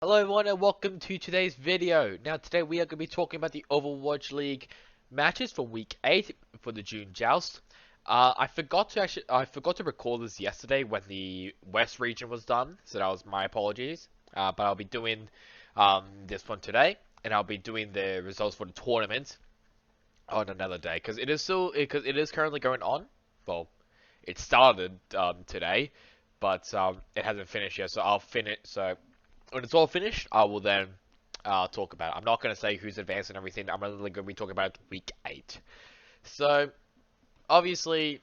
Hello everyone and welcome to today's video. Now today we are going to be talking about the Overwatch League matches for week 8 for the June Joust. I forgot to record this yesterday when the West region was done, so that was my apologies. But I'll be doing this one today, and I'll be doing the results for the tournament on another day because it is currently going on. Well, it started today, but it hasn't finished yet. So I'll finish. So when it's all finished, I will then talk about it. I'm not going to say who's advanced and everything. I'm only going to be talking about week 8. So, obviously,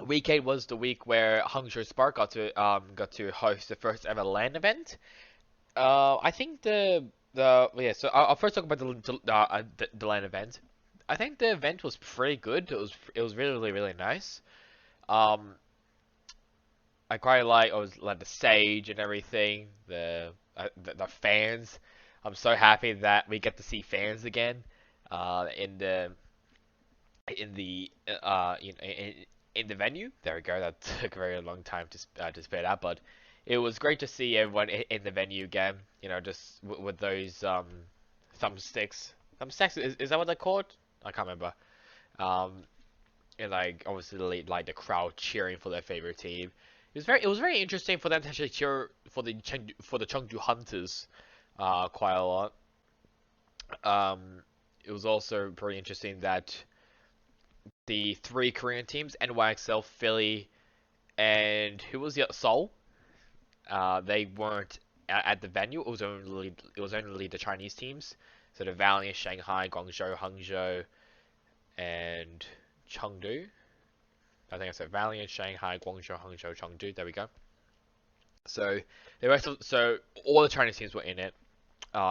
week 8 was the week where Hangzhou Spark got to host the first ever LAN event. I think so I'll first talk about the LAN event. I think the event was pretty good. It was really really nice. Um, I quite like the stage and everything. The fans. I'm so happy that we get to see fans again. In the in the venue. There we go. That took a very long time to spit out, but it was great to see everyone in the venue again. You know, just with those thumbsticks. Thumbsticks is that what they're called? I can't remember. Um, and like obviously like the crowd cheering for their favorite team. It was very interesting for them to actually cheer for the Chengdu Hunters quite a lot. It was also pretty interesting that the three Korean teams, NYXL, Philly, and who was the Seoul, they weren't at the venue. It was only the Chinese teams. So the Valiant, Shanghai, Guangzhou, Hangzhou, and Chengdu. I think I said Valiant, Shanghai, Guangzhou, Hangzhou, Chengdu. There we go. So so all the Chinese teams were in it,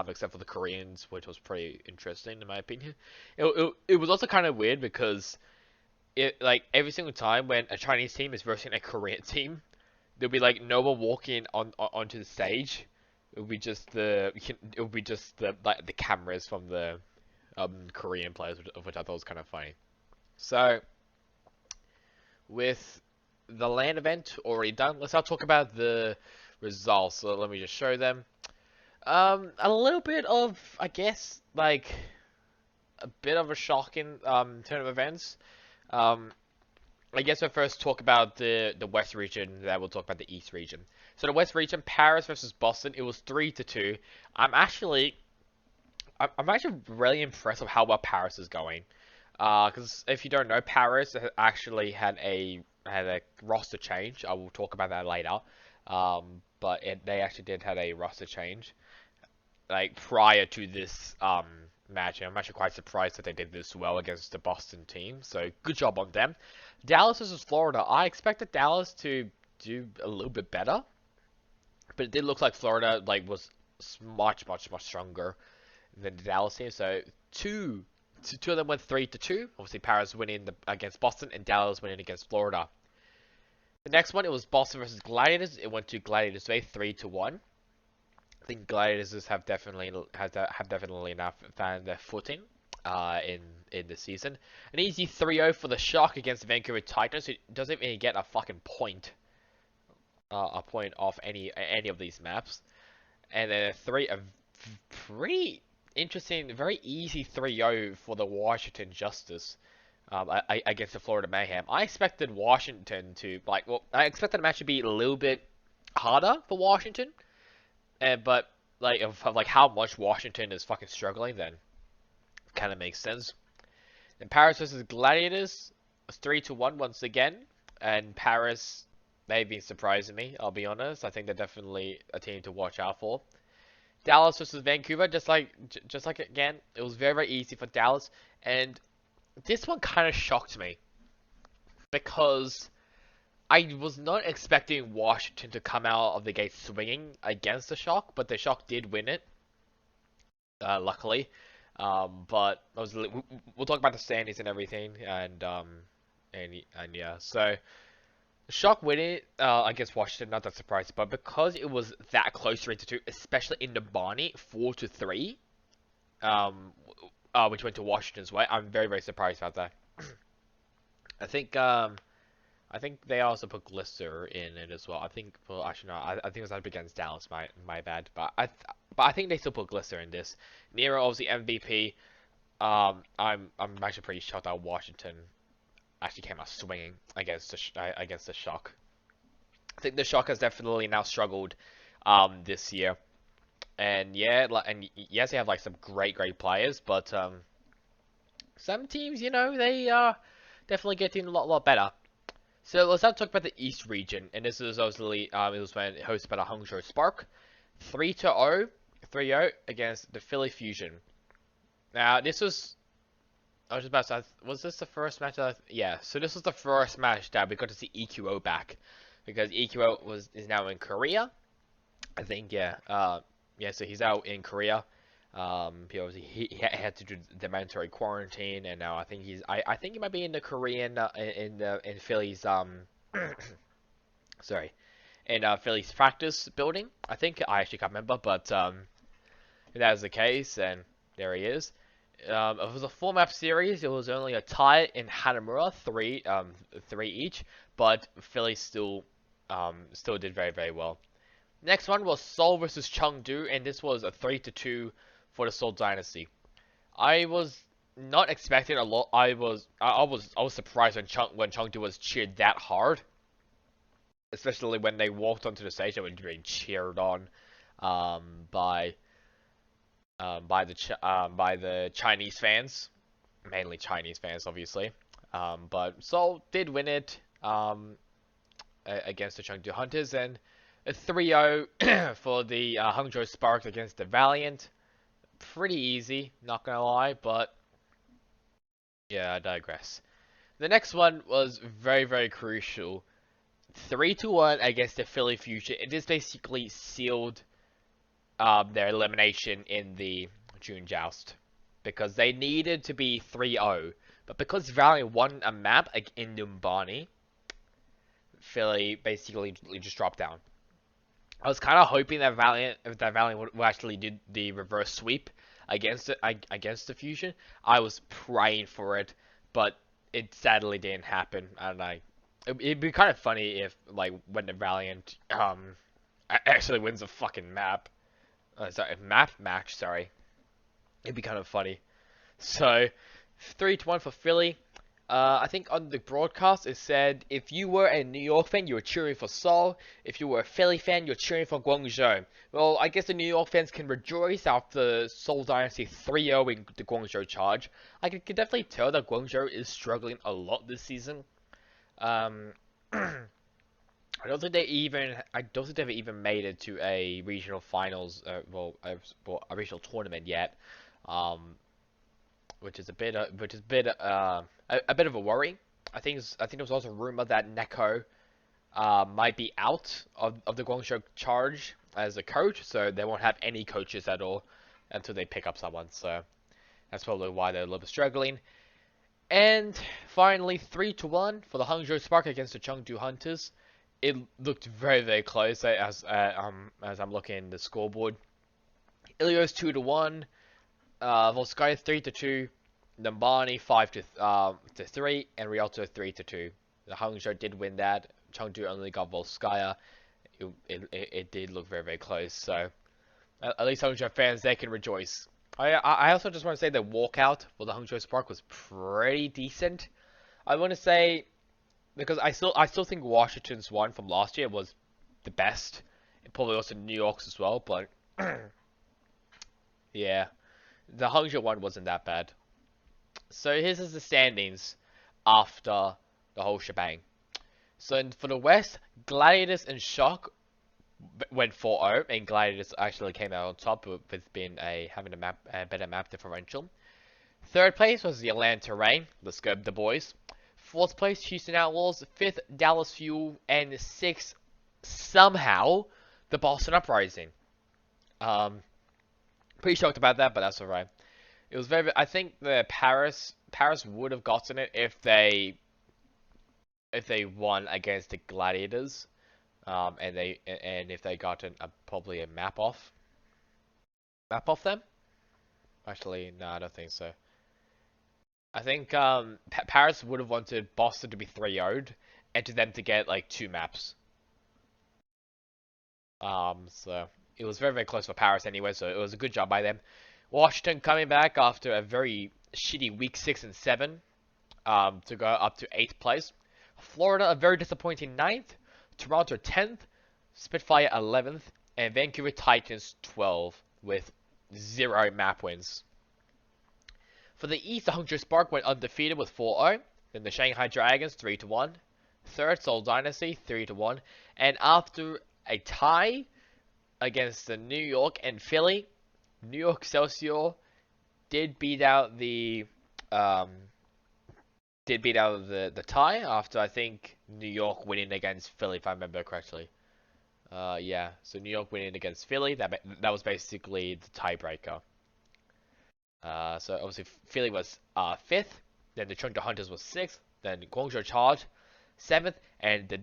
except for the Koreans, which was pretty interesting in my opinion. It was also kind of weird because it like every single time when a Chinese team is versing a Korean team, there'll be like no one walking onto the stage. It would be just the like the cameras from the Korean players, which I thought was kind of funny. So with the LAN event already done, let's now talk about the results. So let me just show them. A little bit of, I guess, like a bit of a shocking turn of events. Um, I guess we'll first talk about the West region, then we'll talk about the East region. So the West region, Paris versus Boston, it was 3-2. I'm actually, I'm actually really impressed with how well Paris is going. Because if you don't know, Paris actually had a roster change. I will talk about that later. But they actually did have a roster change like prior to this match. And I'm actually quite surprised that they did this well against the Boston team. So good job on them. Dallas versus Florida. I expected Dallas to do a little bit better, but it did look like Florida was much stronger than the Dallas team. So two of them went 3-2. Obviously, Paris winning against Boston and Dallas winning against Florida. The next one, it was Boston versus Gladiators. It went to Gladiators way 3-1. I think Gladiators have definitely now found their footing in the season. An easy 3-0 for the Shock against the Vancouver Titans, who doesn't even get a fucking point, a point off any of these maps. And then a pretty interesting, very easy 3-0 for the Washington Justice. Against the Florida Mayhem. I expected Washington to I expected the match to be a little bit harder for Washington, but of how much Washington is fucking struggling, then kind of makes sense. And Paris versus Gladiators, 3-1 once again, and Paris they've been surprising me. I'll be honest. I think they're definitely a team to watch out for. Dallas versus Vancouver, just like again, it was very easy for Dallas, and this one kind of shocked me because I was not expecting Washington to come out of the gate swinging against the Shock, but the Shock did win it, luckily. But we'll talk about the standings and everything, and yeah. So the Shock winning against Washington, not that surprised, but because it was that close 3-2, especially in the Barney 4-3, um, which went to Washington's way, I'm very surprised about that. I think I think they also put Glister in it as well. I think, well, actually no, I think it was up against Dallas. My bad. But but I think they still put Glister in this. Nero obviously MVP. I'm actually pretty shocked that Washington actually came out swinging against the Shock. I think the Shock has definitely now struggled this year, and yeah, and yes, they have like some great players, but some teams, they definitely getting a lot better. So let's now talk about the East region, and this is obviously it was when hosted by the Hangzhou Spark, 3-0, 3-0 against the Philly Fusion. Now this was, I was about to say, was this the first match? Yeah, so this was the first match that we got to see EQO back, because EQO is now in Korea, I think. Yeah, yeah. So he's out in Korea. He had to do the mandatory quarantine, and now I think I think he might be in the Korean in Philly's sorry, in Philly's practice building. I think I actually can't remember, but if that is the case, and there he is. It was a 4-map series. It was only a tie in Hanamura, three each, but Philly still did very well. Next one was Seoul versus Chengdu, and this was a 3-2 for the Seoul Dynasty. I was not expecting a lot. I was surprised when Chengdu was cheered that hard, especially when they walked onto the stage and were being cheered on by the Chinese fans, mainly Chinese fans, obviously. But Seoul did win it against the Chengdu Hunters, and a 3-0 for the Hangzhou Sparks against the Valiant. Pretty easy, not gonna lie, but yeah, I digress. The next one was very crucial. 3-1 against the Philly Fusion. It just basically sealed their elimination in the June Joust, because they needed to be 3-0, but because Valiant won a map in Numbani, Philly basically just dropped down. I was kind of hoping that Valiant would actually do the reverse sweep against the Fusion. I was praying for it, but it sadly didn't happen. And it'd be kind of funny if, like, when the Valiant actually wins a fucking map, map match. Sorry, it'd be kind of funny. So 3-1 for Philly. I think on the broadcast it said if you were a New York fan, you were cheering for Seoul. If you were a Philly fan, you're cheering for Guangzhou. Well, I guess the New York fans can rejoice after Seoul Dynasty 3-0ing the Guangzhou charge. I can definitely tell that Guangzhou is struggling a lot this season. I don't think they've even made it to a regional finals, a regional tournament yet. Which is a bit of a worry. I think there was also a rumor that Neko might be out of the Guangzhou charge as a coach, so they won't have any coaches at all until they pick up someone. So that's probably why they're a little bit struggling. And finally, 3-1 for the Hangzhou Spark against the Chengdu Hunters. It looked very close as I'm looking at the scoreboard. Ilios 2-1. Volskaya 3-2, Nambani 5-3, and Rialto 3-2. The Hangzhou did win that. Chengdu only got Volskaya. It did look very close. So at least Hangzhou fans, they can rejoice. I also just want to say the walkout for the Hangzhou Spark was pretty decent. I want to say, because I still think Washington's one from last year was the best. And probably also New York's as well, but yeah. The Hangzhou one wasn't that bad. So here's the standings after the whole shebang. So for the West, Gladiators and Shock went 4-0, and Gladiators actually came out on top with having a better map differential. Third place was the Atlanta Reign. Let's go, the boys. Fourth place, Houston Outlaws. Fifth, Dallas Fuel, and sixth, somehow, the Boston Uprising. Pretty shocked about that, but that's alright. It was I think the Paris would have gotten it if they won against the Gladiators, and if they gotten probably a map off them. Actually, no, I don't think so. I think Paris would have wanted Boston to be 3-0'd and to them to get like 2 maps. So it was very, very close for Paris anyway, so it was a good job by them. Washington coming back after a very shitty week 6 and 7 to go up to 8th place. Florida, a very disappointing 9th. Toronto 10th. Spitfire 11th. And Vancouver Titans 12th with 0 map wins. For the East, the Hangzhou Spark went undefeated with 4-0. Then the Shanghai Dragons 3-1. Third, Seoul Dynasty 3-1. And after a tie against the New York and Philly, New York Excelsior did beat out the tie after I think New York winning against Philly, if I remember correctly. Yeah, so New York winning against Philly, that was basically the tiebreaker. So obviously Philly was 5th, then the Chengdu Hunters was 6th, then Guangzhou Charge 7th, and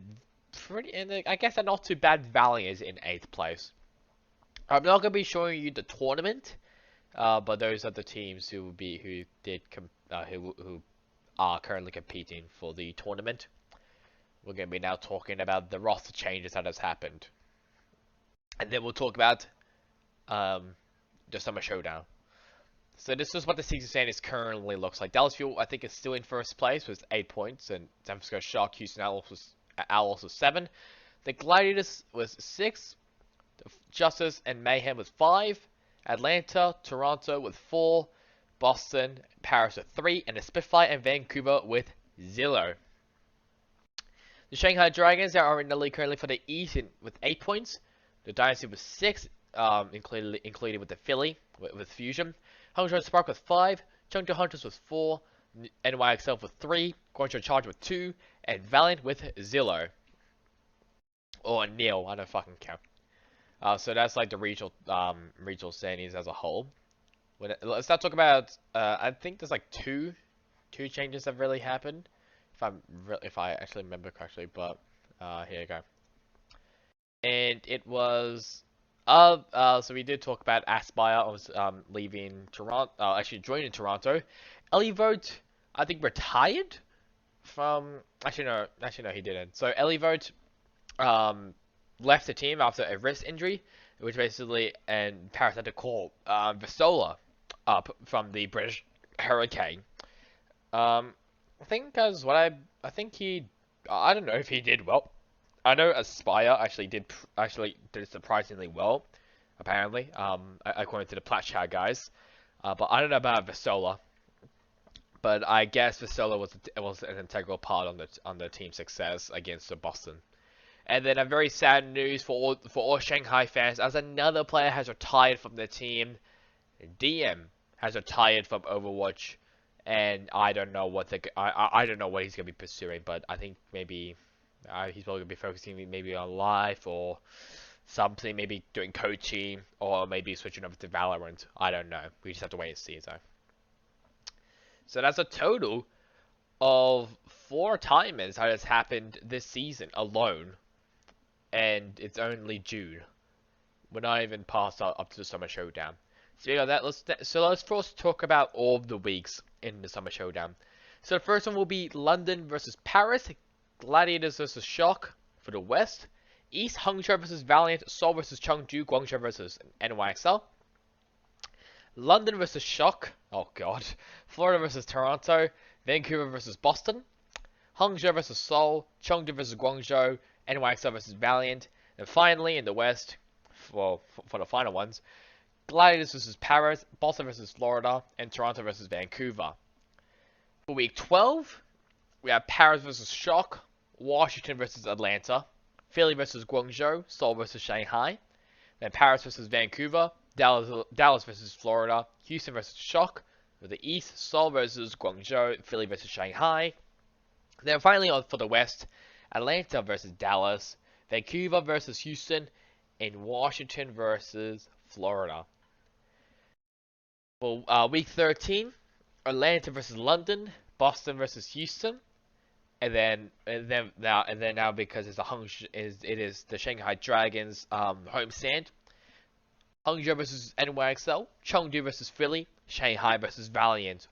I guess a not too bad Valley is in 8th place. I'm not gonna be showing you the tournament, but those are the teams who are currently competing for the tournament. We're going to be now talking about the roster changes that has happened. And then we'll talk about the Summer Showdown. So this is what the season standings currently looks like. Dallas Fuel, I think, is still in first place with 8 points. And San Francisco Shock, Houston Owls with 7. The Gladiators was 6. The Justice and Mayhem with 5. Atlanta, Toronto with 4. Boston, Paris with 3. And the Spitfire and Vancouver with 0. The Shanghai Dragons are in the league currently for the East with 8 points. The Dynasty with 6, included with the Philly with Fusion. Hangzhou Spark with 5. Chengdu Hunters with 4. NYXL with 3. Guangzhou Charge with 2. And Valiant with 0. Or nil, I don't fucking count. So that's like the regional standings as a whole. Let's not talk about. I think there's like two changes that really happened. If I actually remember correctly, but here you go. And it was so we did talk about Aspire was leaving Toronto, actually joining Toronto. Elivote, I think, retired from actually no, he didn't. So Elivote left the team after a wrist injury, which basically, and Paris had to call Vasola up from the British Hurricane. I think I think I don't know if he did well. I know Aspire actually did surprisingly well, apparently, according to the Platchat guys. But I don't know about Vasola. But I guess Vasola was an integral part on the team's success against the Boston. And then a very sad news for all Shanghai fans, as another player has retired from the team. DM has retired from Overwatch, and I don't know what I don't know what he's gonna be pursuing, but I think maybe he's probably gonna be focusing maybe on life or something, maybe doing coaching or maybe switching over to Valorant. I don't know. We just have to wait and see. So that's a total of 4 retirements that has happened this season alone. And it's only June. We're not even past up to the Summer Showdown. Speaking of that, let's first talk about all of the weeks in the Summer Showdown. So the first one will be London versus Paris, Gladiators versus Shock for the West, East Hangzhou versus Valiant, Seoul versus Chengdu, Guangzhou versus NYXL, London versus Shock, oh god, Florida versus Toronto, Vancouver versus Boston, Hangzhou versus Seoul, Chengdu versus Guangzhou, NYXL versus Valiant, and finally in the West, for the final ones, Gladiators versus Paris, Boston versus Florida, and Toronto versus Vancouver. For week 12, we have Paris versus Shock, Washington versus Atlanta, Philly versus Guangzhou, Seoul versus Shanghai, then Paris versus Vancouver, Dallas versus Florida, Houston versus Shock, for the East, Seoul versus Guangzhou, Philly versus Shanghai. Then finally for the West, Atlanta versus Dallas, Vancouver versus Houston, and Washington versus Florida. For week 13, Atlanta versus London, Boston versus Houston, and then now because it's it is the Shanghai Dragons home stand, Hangzhou versus NYXL, Chengdu versus Philly, Shanghai versus Valiant.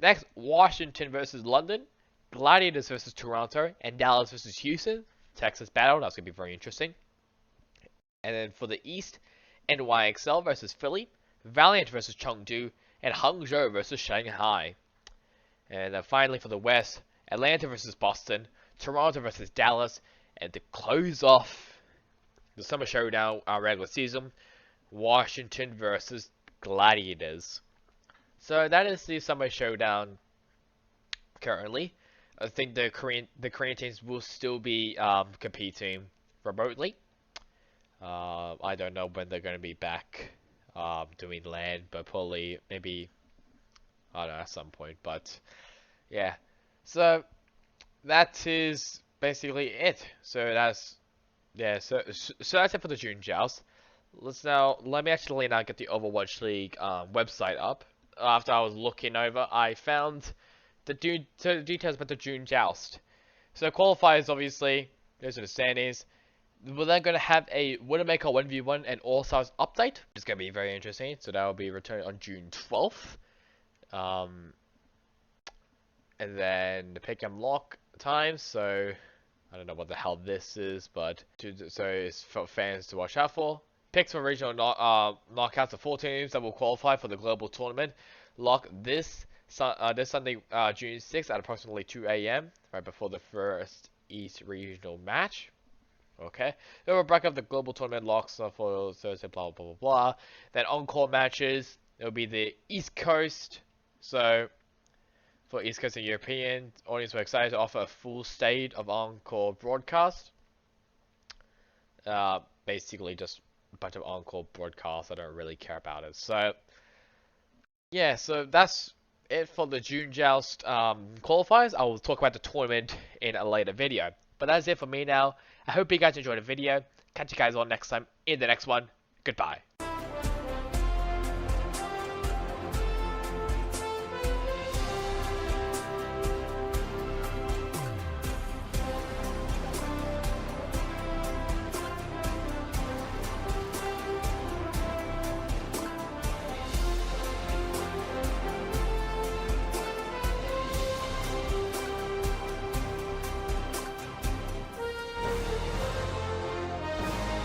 Next, Washington versus London, Gladiators versus Toronto, and Dallas versus Houston. Texas battle, that's going to be very interesting. And then for the East, NYXL versus Philly, Valiant versus Chengdu, and Hangzhou versus Shanghai. And then finally for the West, Atlanta versus Boston, Toronto versus Dallas, and to close off the Summer Showdown regular season, Washington versus Gladiators. So that is the Summer Showdown currently. I think the Korean teams will still be competing remotely. I don't know when they're going to be back doing land, but probably maybe I don't know at some point. But yeah, so that is basically it. So that's yeah. So that's it for the June Joust. Let me actually now get the Overwatch League website up. After I was looking over, I found the details about the June Joust. So qualifiers, obviously, those are the standings. We're then going to have a Widowmaker 1v1 and All-Stars update. It's going to be very interesting. So that will be returning on June 12th. And then the pick and lock time. So I don't know what the hell this is, but so it's for fans to watch out for. Picks for regional knockouts of 4 teams that will qualify for the global tournament. Lock this Sunday, June 6th at approximately 2 a.m. right before the first East regional match. Okay, then we'll break up the global tournament locks for Thursday, blah blah blah blah. Then encore matches. It'll be the East Coast. So for East Coast and European audience, we're excited to offer a full state of encore broadcast. Basically just a bunch of encore broadcasts. I don't really care about it. So yeah, so that's it for the June Joust qualifiers. I will talk about the tournament in a later video. But that's it for me now. I hope you guys enjoyed the video. Catch you guys all next time in the next one. Goodbye.